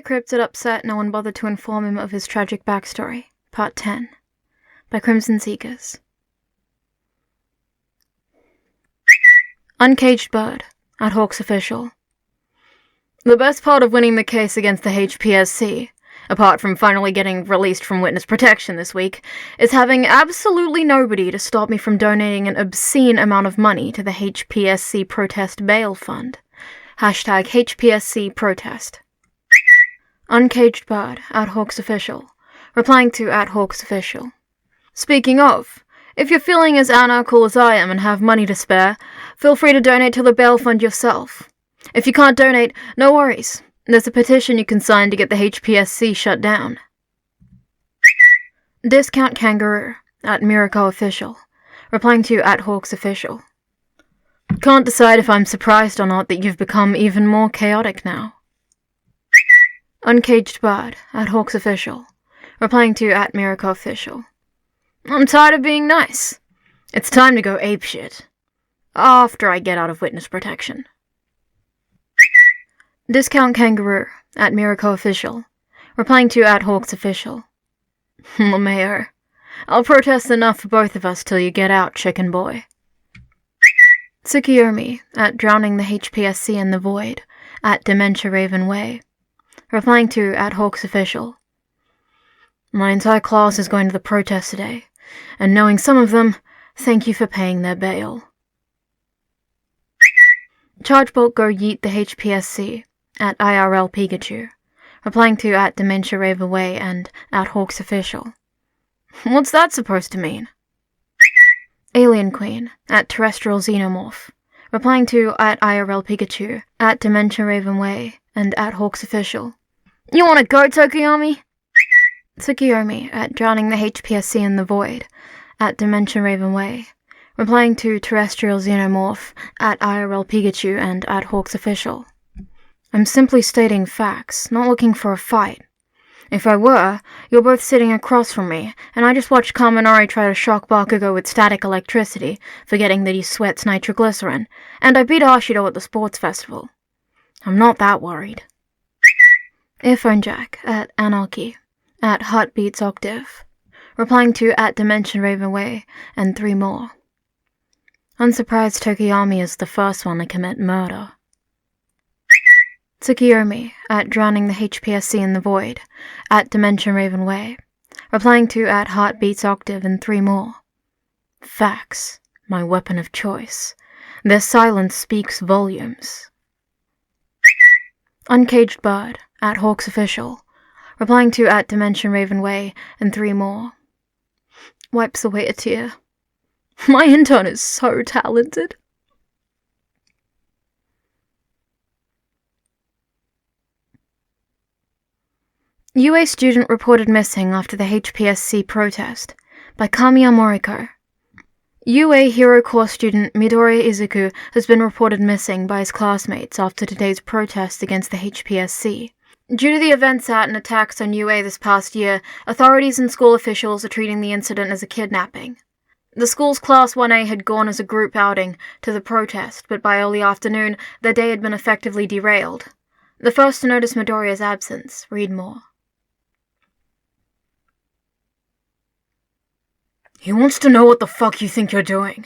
cryptid upset no one bothered to inform him of his tragic backstory. Part 10. By Crimson Seekers. Uncaged Bird, at Hawks Official. The best part of winning the case against the HPSC, apart from finally getting released from witness protection this week, is having absolutely nobody to stop me from donating an obscene amount of money to the HPSC Protest Bail Fund. Hashtag HPSC Protest. Uncaged Bird, at Hawks Official, replying to at Hawks Official. Speaking of, if you're feeling as anarchical as I am and have money to spare, feel free to donate to the bail fund yourself. If you can't donate, no worries. There's a petition you can sign to get the HPSC shut down. Discount Kangaroo, at Miracle Official, replying to at Hawks Official. Can't decide if I'm surprised or not that you've become even more chaotic now. Uncaged Bird, at Hawks Official, replying to at Miracle Official. I'm tired of being nice. It's time to go apeshit. After I get out of witness protection. Discount Kangaroo, at Miracle Official, replying to at Hawks Official. LeMayo, I'll protest enough for both of us till you get out, chicken boy. Tsukiyomi, at Drowning the HPSC in the Void, at Dementia Raven Way, replying to at Hawks Official. My entire class is going to the protest today, and knowing some of them, thank you for paying their bail. Chargebolt Go Yeet the HPSC, at IRL Pikachu, replying to at Dementia Raven Way and at Hawks Official. What's that supposed to mean? Alien Queen, at Terrestrial Xenomorph, replying to at IRL Pikachu, at Dementia Raven Way and at Hawks Official. You wanna go, Tsukiyomi? Tsukiyomi, at Drowning the HPSC in the Void, at Dementia Raven Way, replying to Terrestrial Xenomorph, at IRL Pikachu and at Hawks Official. I'm simply stating facts, not looking for a fight. If I were, you're both sitting across from me, and I just watched Kaminari try to shock Bakugo with static electricity, forgetting that he sweats nitroglycerin, and I beat Ashido at the sports festival. I'm not that worried. Earphone Jack, at Anarchy, at Heartbeats Octave, replying to at Dimension Raven Way, and 3 more. Unsurprised Tokiyami is the first one to commit murder. Tsukiyomi, at Drowning the HPSC in the Void, at Dimension Raven Way, replying to at Heartbeats Octave and 3 more. Facts, my weapon of choice. Their silence speaks volumes. Uncaged Bird, at Hawks Official, replying to at Dimension Raven Way and 3 more. Wipes away a tear. My intern is so talented. UA student reported missing after the HPSC protest, by Kamiya Moriko. UA Hero Corps student Midori Izuku has been reported missing by his classmates after today's protest against the HPSC. Due to the events at and attacks on UA this past year, authorities and school officials are treating the incident as a kidnapping. The school's Class 1A had gone as a group outing to the protest, but by early afternoon, their day had been effectively derailed. The first to notice Midoriya's absence, read more. He wants to know what the fuck you think you're doing,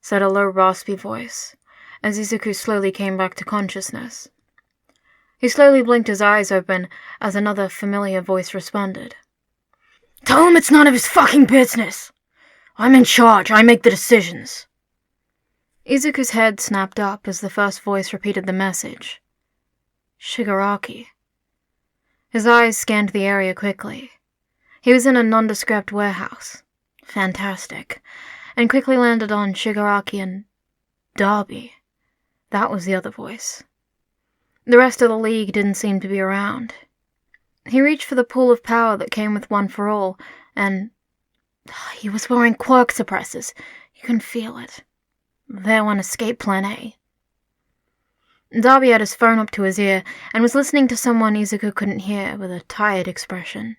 said a low, raspy voice, as Izuku slowly came back to consciousness. He slowly blinked his eyes open as another familiar voice responded. Tell him it's none of his fucking business! I'm in charge, I make the decisions. Izuku's head snapped up as the first voice repeated the message. Shigaraki. His eyes scanned the area quickly. He was in a nondescript warehouse. Fantastic, and quickly landed on Shigaraki and Dabi. That was the other voice. The rest of the league didn't seem to be around. He reached for the pool of power that came with One for All, and he was wearing quirk suppressors. You can feel it. There went escape plan A. Dabi had his phone up to his ear and was listening to someone Izuku couldn't hear with a tired expression.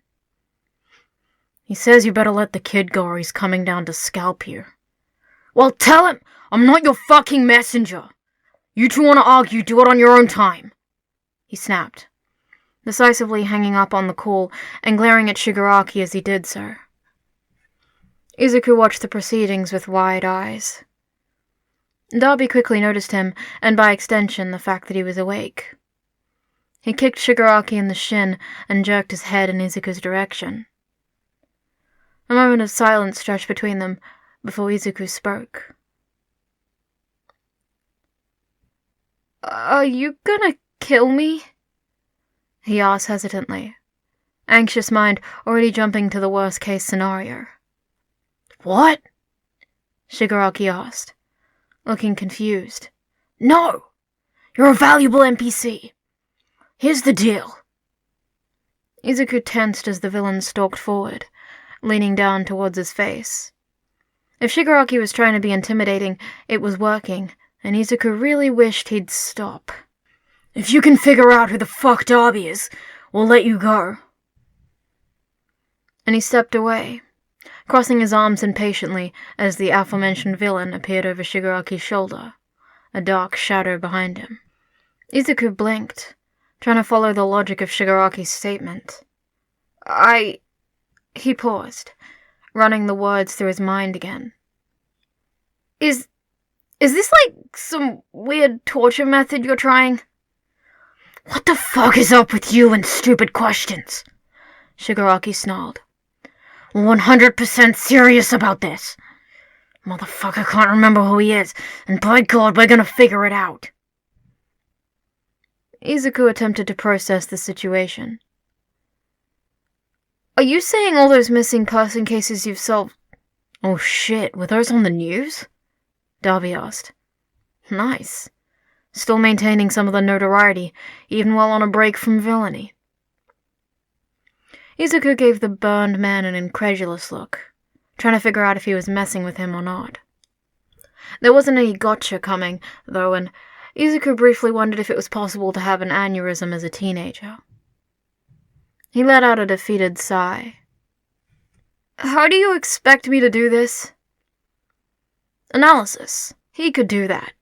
He says you better let the kid go or he's coming down to scalp you. Well, tell him I'm not your fucking messenger. You two want to argue, do it on your own time, he snapped. decisively hanging up on the call and glaring at Shigaraki as he did so. Izuku watched the proceedings with wide eyes. Dabi quickly noticed him, and by extension the fact that he was awake. He kicked Shigaraki in the shin and jerked his head in Izuku's direction. A moment of silence stretched between them before Izuku spoke. "Are you gonna kill me?" he asked hesitantly, anxious mind already jumping to the worst-case scenario. "What?" Shigaraki asked, looking confused. "No! You're a valuable NPC. Here's the deal." Izuku tensed as the villain stalked forward, leaning down towards his face. If Shigaraki was trying to be intimidating, it was working, and Izuku really wished he'd stop. "If you can figure out who the fuck Dabi is, we'll let you go." And he stepped away, crossing his arms impatiently as the aforementioned villain appeared over Shigaraki's shoulder, a dark shadow behind him. Izuku blinked, trying to follow the logic of Shigaraki's statement. He paused, running the words through his mind again. Is this like some weird torture method you're trying?" "What the fuck is up with you and stupid questions?" Shigaraki snarled. "We're 100% serious about this. Motherfucker can't remember who he is, and by God, we're gonna figure it out." Izuku attempted to process the situation. "Are you saying all those missing person cases you've solved—" "Oh shit, were those on the news?" Dabi asked. "Nice. Still maintaining some of the notoriety, even while on a break from villainy." Izuku gave the burned man an incredulous look, trying to figure out if he was messing with him or not. There wasn't any gotcha coming, though, and Izuku briefly wondered if it was possible to have an aneurysm as a teenager. He let out a defeated sigh. "How do you expect me to do this?" Analysis. He could do that.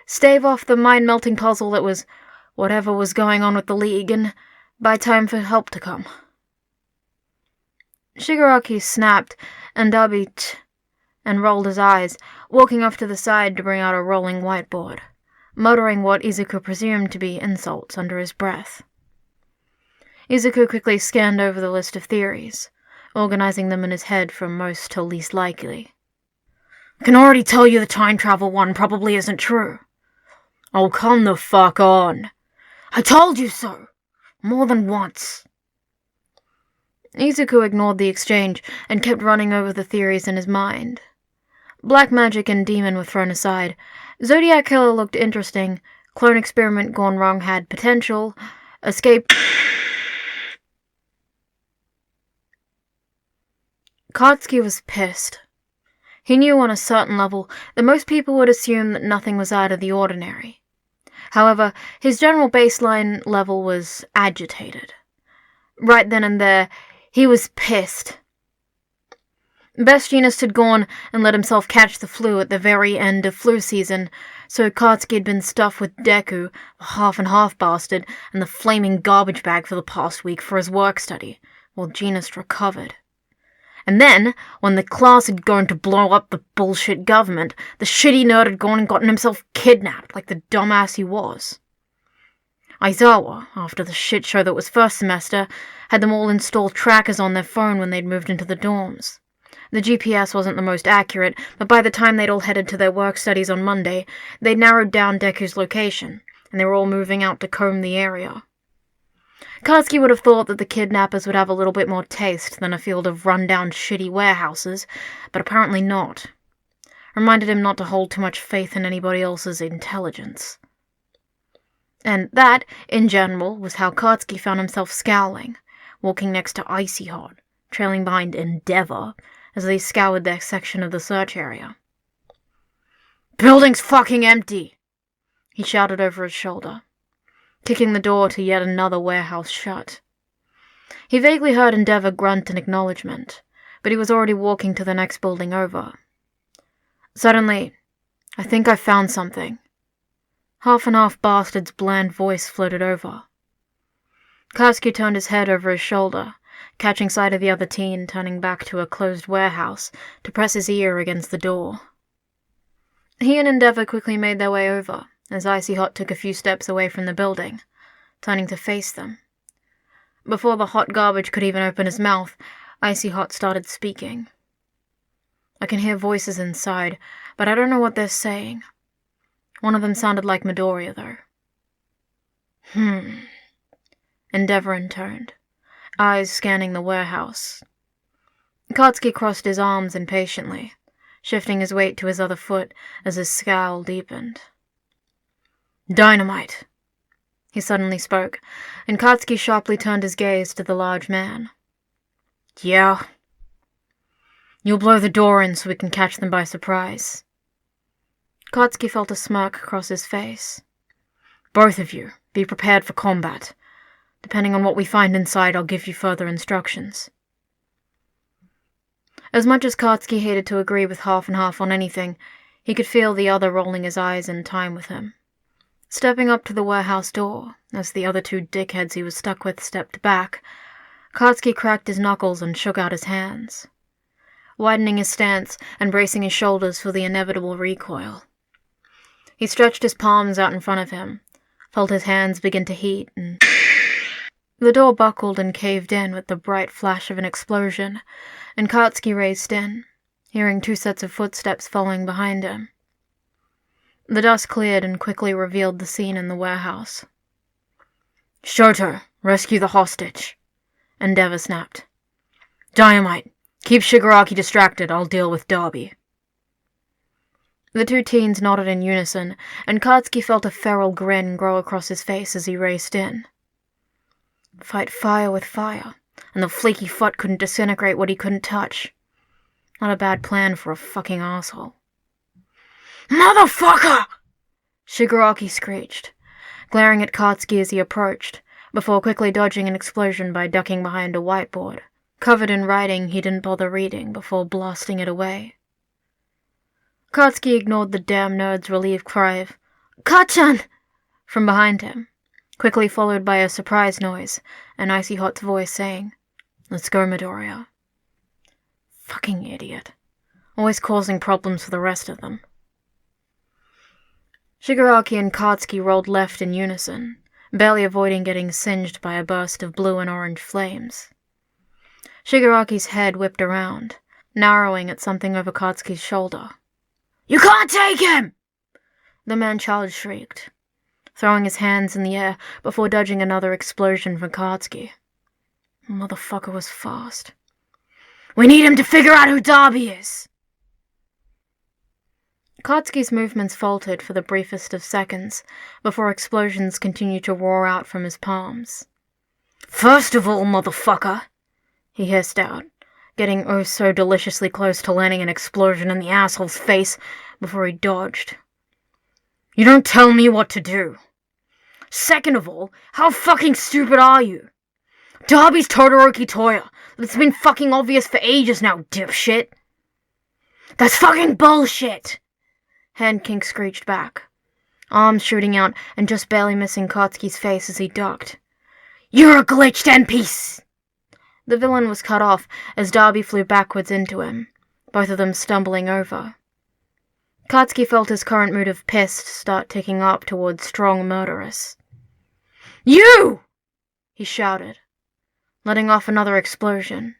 Stave off the mind-melting puzzle that was whatever was going on with the League, and buy time for help to come. Shigaraki snapped, and Dabi and rolled his eyes, walking off to the side to bring out a rolling whiteboard, muttering what Izuku presumed to be insults under his breath. Izuku quickly scanned over the list of theories, organizing them in his head from most to least likely. "I can already tell you the time travel one probably isn't true." "Oh, come the fuck on. I told you so. More than once." Izuku ignored the exchange and kept running over the theories in his mind. Black magic and demon were thrown aside. Zodiac killer looked interesting. Clone experiment gone wrong had potential. Escape... Katsuki was pissed. He knew on a certain level that most people would assume that nothing was out of the ordinary. However, his general baseline level was agitated. Right then and there, he was pissed. Best Jeanist had gone and let himself catch the flu at the very end of flu season, so Katsuki had been stuffed with Deku, the half-and-half bastard, and the flaming garbage bag for the past week for his work study, while Jeanist recovered. And then, when the class had gone to blow up the bullshit government, the shitty nerd had gone and gotten himself kidnapped like the dumbass he was. Aizawa, after the shit show that was first semester, had them all install trackers on their phone when they'd moved into the dorms. The GPS wasn't the most accurate, but by the time they'd all headed to their work studies on Monday, they'd narrowed down Deku's location, and they were all moving out to comb the area. Katsuki would have thought that the kidnappers would have a little bit more taste than a field of run-down shitty warehouses, but apparently not. Reminded him not to hold too much faith in anybody else's intelligence. And that, in general, was how Katsuki found himself scowling, walking next to Icy Hot, trailing behind Endeavor, as they scoured their section of the search area. "Building's fucking empty!" he shouted over his shoulder, kicking the door to yet another warehouse shut. He vaguely heard Endeavor grunt in acknowledgement, but he was already walking to the next building over. Suddenly, "I think I found something." Half-and-half bastard's bland voice floated over. Katsuki turned his head over his shoulder, catching sight of the other teen turning back to a closed warehouse to press his ear against the door. He and Endeavor quickly made their way over, as Icy Hot took a few steps away from the building, turning to face them. Before the hot garbage could even open his mouth, Icy Hot started speaking. I can hear voices inside, but I don't know what they're saying. One of them sounded like Midoriya, though. Endeavor interned, eyes scanning the warehouse. Katsuki crossed his arms impatiently, shifting his weight to his other foot as his scowl deepened. Dynamite! He suddenly spoke, and Katsuki sharply turned his gaze to the large man. Yeah. You'll blow the door in so we can catch them by surprise. Katsuki felt a smirk cross his face. Both of you, be prepared for combat. Depending on what we find inside, I'll give you further instructions. As much as Katsuki hated to agree with half and half on anything, he could feel the other rolling his eyes in time with him. Stepping up to the warehouse door, as the other two dickheads he was stuck with stepped back, Katsuki cracked his knuckles and shook out his hands, widening his stance and bracing his shoulders for the inevitable recoil. He stretched his palms out in front of him, felt his hands begin to heat, and the door buckled and caved in with the bright flash of an explosion, and Katsuki raced in, hearing 2 sets of footsteps following behind him. The dust cleared and quickly revealed the scene in the warehouse. Shoto, rescue the hostage, Endeavor snapped. Dynamite, keep Shigaraki distracted, I'll deal with Dabi. The 2 teens nodded in unison, and Katsuki felt a feral grin grow across his face as he raced in. Fight fire with fire, and the flaky foot couldn't disintegrate what he couldn't touch. Not a bad plan for a fucking asshole. Motherfucker! Shigaraki screeched, glaring at Katsuki as he approached, before quickly dodging an explosion by ducking behind a whiteboard, covered in writing he didn't bother reading before blasting it away. Katsuki ignored the damn nerd's relieved cry of, Kachan! From behind him, quickly followed by a surprise noise, and Icy Hot's voice saying, Let's go, Midoriya. Fucking idiot. Always causing problems for the rest of them. Shigaraki and Katsuki rolled left in unison, barely avoiding getting singed by a burst of blue and orange flames. Shigaraki's head whipped around, narrowing at something over Katsuki's shoulder. You can't take him! The man-child shrieked, throwing his hands in the air before dodging another explosion from Katsuki. The motherfucker was fast. We need him to figure out who Dabi is! Katsuki's movements faltered for the briefest of seconds, before explosions continued to roar out from his palms. First of all, motherfucker, he hissed out, getting oh so deliciously close to landing an explosion in the asshole's face before he dodged. You don't tell me what to do. Second of all, how fucking stupid are you? Dabi's Todoroki Toya. That's been fucking obvious for ages now, dipshit. That's fucking bullshit! Hand King screeched back, arms shooting out and just barely missing Katsuki's face as he ducked. You're a glitched NPC! The villain was cut off as Dabi flew backwards into him, both of them stumbling over. Katsuki felt his current mood of pissed start ticking up towards strong murderous. You! He shouted, letting off another explosion.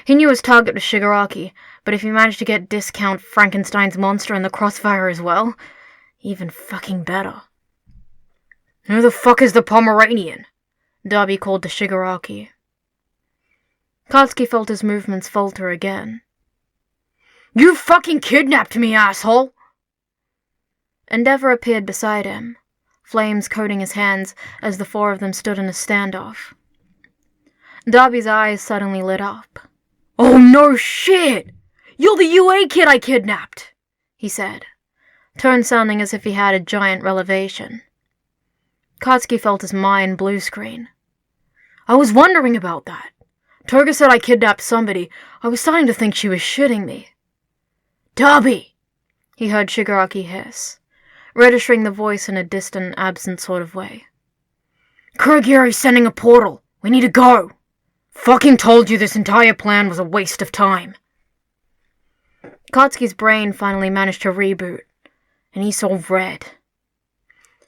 He knew his target was Shigaraki, but if he managed to get discount Frankenstein's monster in the crossfire as well, even fucking better. Who the fuck is the Pomeranian? Dabi called to Shigaraki. Katsuki felt his movements falter again. You fucking kidnapped me, asshole! Endeavor appeared beside him, flames coating his hands as the 4 of them stood in a standoff. Dabi's eyes suddenly lit up. Oh no shit! You're the UA kid I kidnapped! He said, tone sounding as if he had a giant revelation. Katsuki felt his mind blue screen. I was wondering about that. Toga said I kidnapped somebody. I was starting to think she was shitting me. Dabi! He heard Shigaraki hiss, registering the voice in a distant, absent sort of way. Kurogiri's sending a portal. We need to go. Fucking told you this entire plan was a waste of time. Katsuki's brain finally managed to reboot, and he saw red.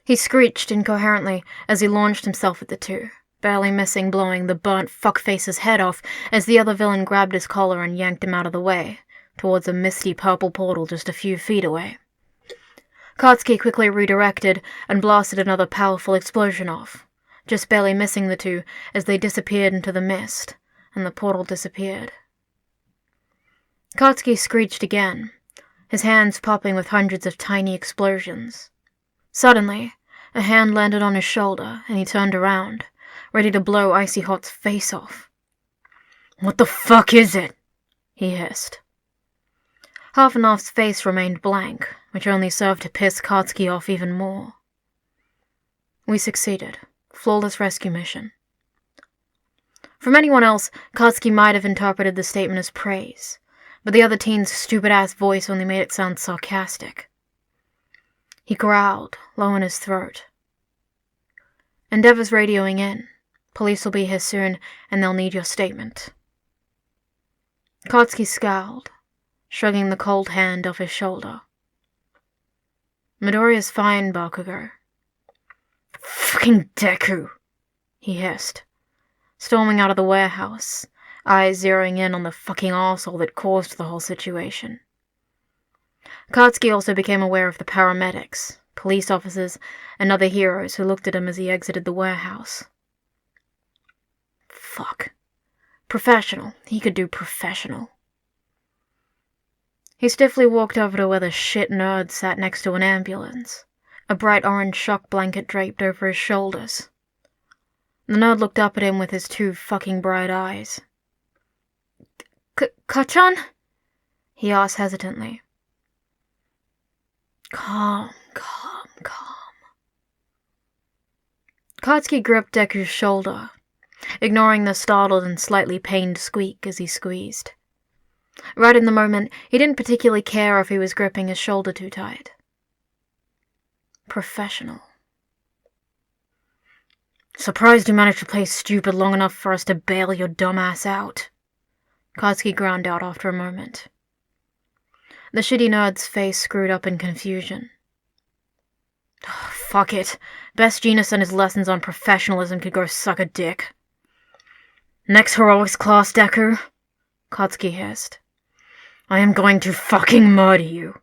He screeched incoherently as he launched himself at the two, barely missing blowing the burnt fuckface's head off as the other villain grabbed his collar and yanked him out of the way, towards a misty purple portal just a few feet away. Katsuki quickly redirected and blasted another powerful explosion off, just barely missing the two as they disappeared into the mist, and the portal disappeared. Katsuki screeched again, his hands popping with hundreds of tiny explosions. Suddenly, a hand landed on his shoulder, and he turned around, ready to blow Icy Hot's face off. "What the fuck is it?" he hissed. Half and Half's face remained blank, which only served to piss Katsuki off even more. We succeeded. Flawless rescue mission. From anyone else, Katsuki might have interpreted the statement as praise, but the other teen's stupid-ass voice only made it sound sarcastic. He growled, low in his throat. "Endeavor's radioing in. Police will be here soon, and they'll need your statement." Katsuki scowled, shrugging the cold hand off his shoulder. "Midoriya's fine, Bakugo." "Fucking Deku!" he hissed, storming out of the warehouse, eyes zeroing in on the fucking arsehole that caused the whole situation. Katsuki also became aware of the paramedics, police officers, and other heroes who looked at him as he exited the warehouse. Fuck. Professional. He could do professional. He stiffly walked over to where the shit nerd sat next to an ambulance, a bright orange shock blanket draped over his shoulders. The nerd looked up at him with his two fucking bright eyes. "Kachan?" he asked hesitantly. Calm. Katsuki gripped Deku's shoulder, ignoring the startled and slightly pained squeak as he squeezed. Right in the moment, he didn't particularly care if he was gripping his shoulder too tight. Professional. "Surprised you managed to play stupid long enough for us to bail your dumb ass out," Katsuki ground out after a moment. The shitty nerd's face screwed up in confusion. "Fuck it. Best Genus and his lessons on professionalism could go suck a dick." "Next heroics class, Deku," Katsuki hissed. "I am going to fucking murder you."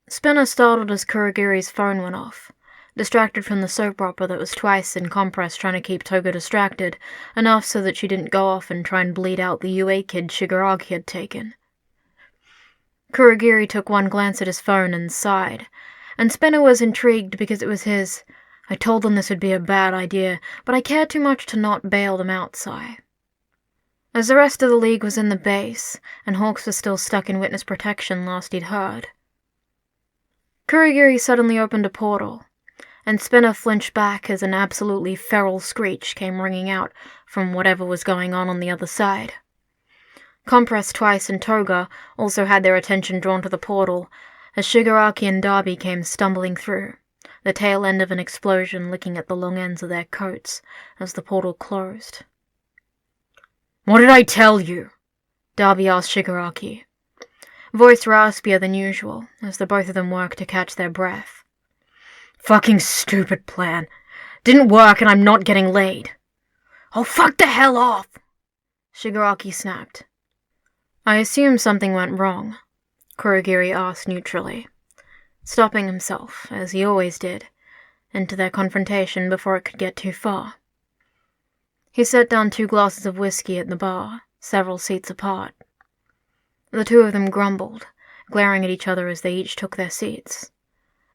Spinner startled as Kurogiri's phone went off, distracted from the soap opera that was twice in compress trying to keep Toga distracted, enough so that she didn't go off and try and bleed out the UA kid Shigaraki had taken. Kurogiri took one glance at his phone and sighed, and Spinner was intrigued because it was his "I told them this would be a bad idea, but I cared too much to not bail them out" sigh. As the rest of the league was in the base, and Hawks was still stuck in witness protection last he'd heard. Kurogiri suddenly opened a portal, and Spinner flinched back as an absolutely feral screech came ringing out from whatever was going on the other side. Compress Twice and Toga also had their attention drawn to the portal as Shigaraki and Dabi came stumbling through, the tail end of an explosion licking at the long ends of their coats as the portal closed. "What did I tell you?" Dabi asked Shigaraki, voice raspier than usual as the both of them worked to catch their breath. "Fucking stupid plan. Didn't work and I'm not getting laid." "Oh, fuck the hell off!" Shigaraki snapped. "I assume something went wrong," Kurogiri asked neutrally, stopping himself, as he always did, into their confrontation before it could get too far. He set down 2 glasses of whiskey at the bar, several seats apart. The two of them grumbled, glaring at each other as they each took their seats.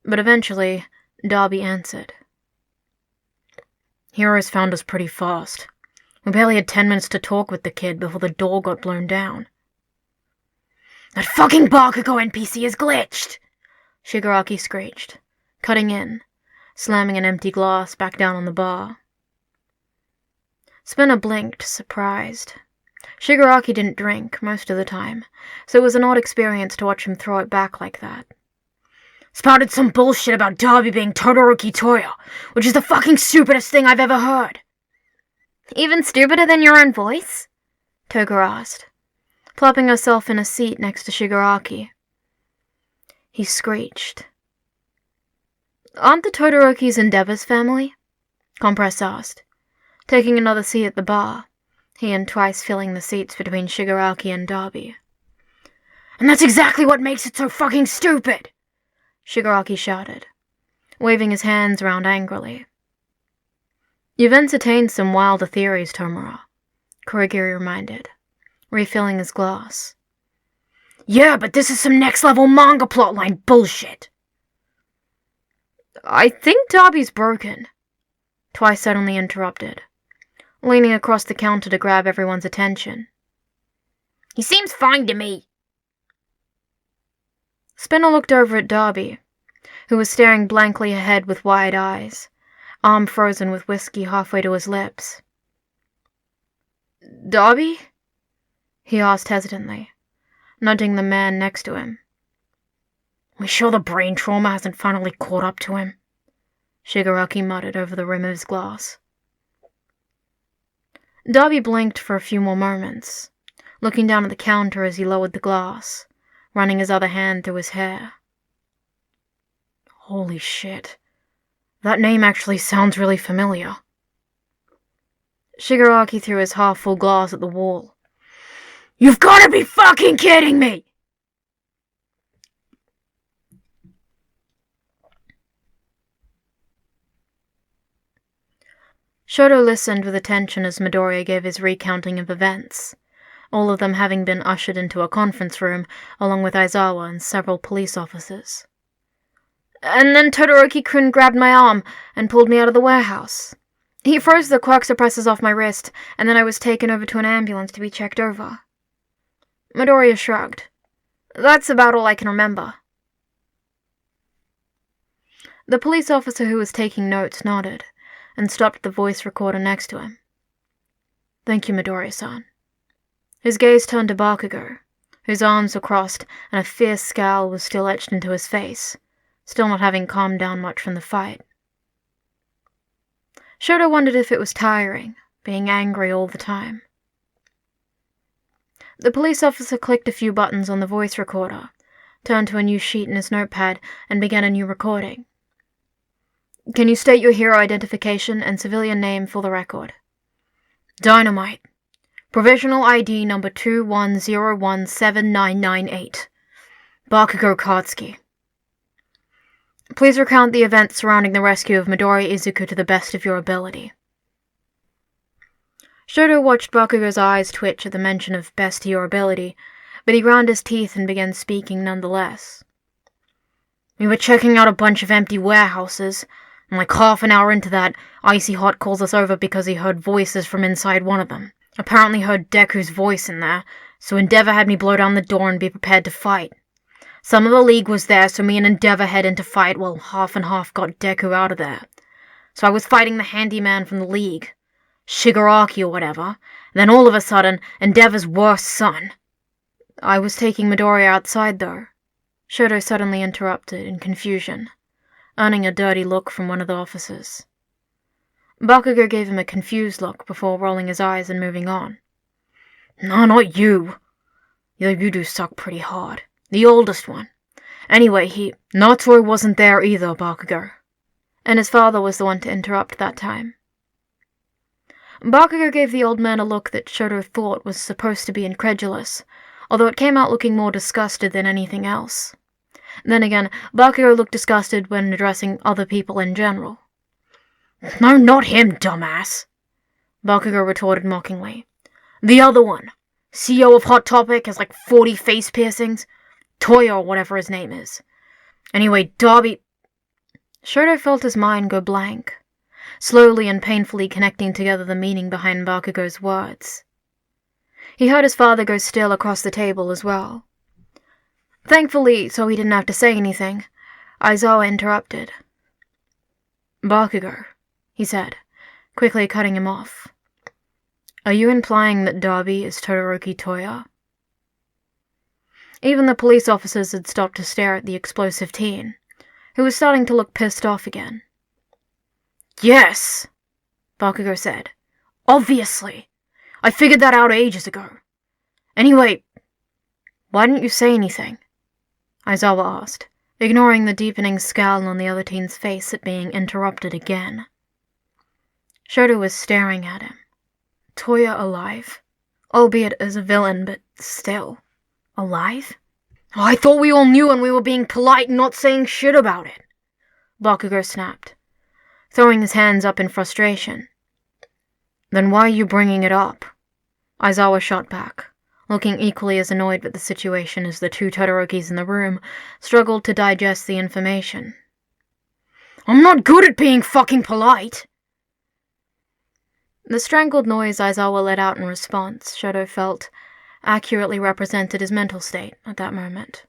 But eventually, Dabi answered. "Heroes found us pretty fast. We barely had 10 minutes to talk with the kid before the door got blown down." "That fucking Bakugo NPC is glitched!" Shigaraki screeched, cutting in, slamming an empty glass back down on the bar. Spinner blinked, surprised. Shigaraki didn't drink most of the time, so it was an odd experience to watch him throw it back like that. spouted some bullshit about Dabi being Todoroki Toya, which is the fucking stupidest thing I've ever heard. Even stupider than your own voice? Toga asked, plopping herself in a seat next to Shigaraki. He screeched. Aren't the Todorokis in Deva's family? Compress asked, taking another seat at the bar, he and Twice filling the seats between Shigaraki and Dabi. And that's exactly what makes it so fucking stupid! Shigaraki shouted, waving his hands around angrily. You've entertained some wilder theories, Tomura, Kurogiri reminded, refilling his glass. Yeah, but this is some next-level manga plotline bullshit! I think Dabi's broken, Twice suddenly interrupted, leaning across the counter to grab everyone's attention. He seems fine to me. Spinner looked over at Dabi, who was staring blankly ahead with wide eyes, arm frozen with whiskey halfway to his lips. Dabi? He asked hesitantly, nudging the man next to him. We sure the brain trauma hasn't finally caught up to him? Shigaraki muttered over the rim of his glass. Dabi blinked for a few more moments, looking down at the counter as he lowered the glass, running his other hand through his hair. Holy shit. That name actually sounds really familiar. Shigaraki threw his half-full glass at the wall. You've gotta be fucking kidding me! Shoto listened with attention as Midoriya gave his recounting of events, all of them having been ushered into a conference room along with Aizawa and several police officers. And then Todoroki-kun grabbed my arm and pulled me out of the warehouse. He froze the quark suppressors off my wrist, and then I was taken over to an ambulance to be checked over. Midoriya shrugged. That's about all I can remember. The police officer who was taking notes nodded, and stopped the voice recorder next to him. Thank you, Midoriya-san. His gaze turned to Bakugo, whose arms were crossed and a fierce scowl was still etched into his face, still not having calmed down much from the fight. Shoto wondered if it was tiring, being angry all the time. The police officer clicked a few buttons on the voice recorder, turned to a new sheet in his notepad, and began a new recording. Can you state your hero identification and civilian name for the record? Dynamite. Provisional ID number 21017998. Bakugo Katsuki. Please recount the events surrounding the rescue of Midori Izuku to the best of your ability. Shoto watched Bakugo's eyes twitch at the mention of best to your ability, but he ground his teeth and began speaking nonetheless. We were checking out a bunch of empty warehouses, and like half an hour into that, Icy Hot calls us over because he heard voices from inside one of them. Apparently heard Deku's voice in there, so Endeavor had me blow down the door and be prepared to fight. Some of the League was there, so me and Endeavor head into fight while half and half got Deku out of there. So I was fighting the handyman from the League, Shigaraki or whatever, and then all of a sudden, Endeavor's worst son. I was taking Midoriya outside, though, Shoto suddenly interrupted in confusion, earning a dirty look from one of the officers. Bakugo gave him a confused look before rolling his eyes and moving on. No, not you. You do suck pretty hard. The oldest one. Anyway, Natsui wasn't there either, Bakugo. And his father was the one to interrupt that time. Bakugo gave the old man a look that Shoto thought was supposed to be incredulous, although it came out looking more disgusted than anything else. Then again, Bakugo looked disgusted when addressing other people in general. No, not him, dumbass, Bakugo retorted mockingly. The other one. CEO of Hot Topic has like 40 face piercings. Toya or whatever his name is. Anyway, Dabi... Shoto felt his mind go blank, slowly and painfully connecting together the meaning behind Bakugo's words. He heard his father go still across the table as well. Thankfully, so he didn't have to say anything, Aizawa interrupted. Bakugo, he said, quickly cutting him off. Are you implying that Dabi is Todoroki Toya? Even the police officers had stopped to stare at the explosive teen, who was starting to look pissed off again. Yes, Bakugo said. Obviously. I figured that out ages ago. Anyway, why didn't you say anything? Aizawa asked, ignoring the deepening scowl on the other teen's face at being interrupted again. Shoto was staring at him. Toya alive? Albeit as a villain, but still. Alive? I thought we all knew and we were being polite and not saying shit about it, Bakugo snapped, throwing his hands up in frustration. Then why are you bringing it up? Aizawa shot back, looking equally as annoyed with the situation as the two Todorokis in the room struggled to digest the information. I'm not good at being fucking polite! The strangled noise Aizawa let out in response, Shoto felt, accurately represented his mental state at that moment.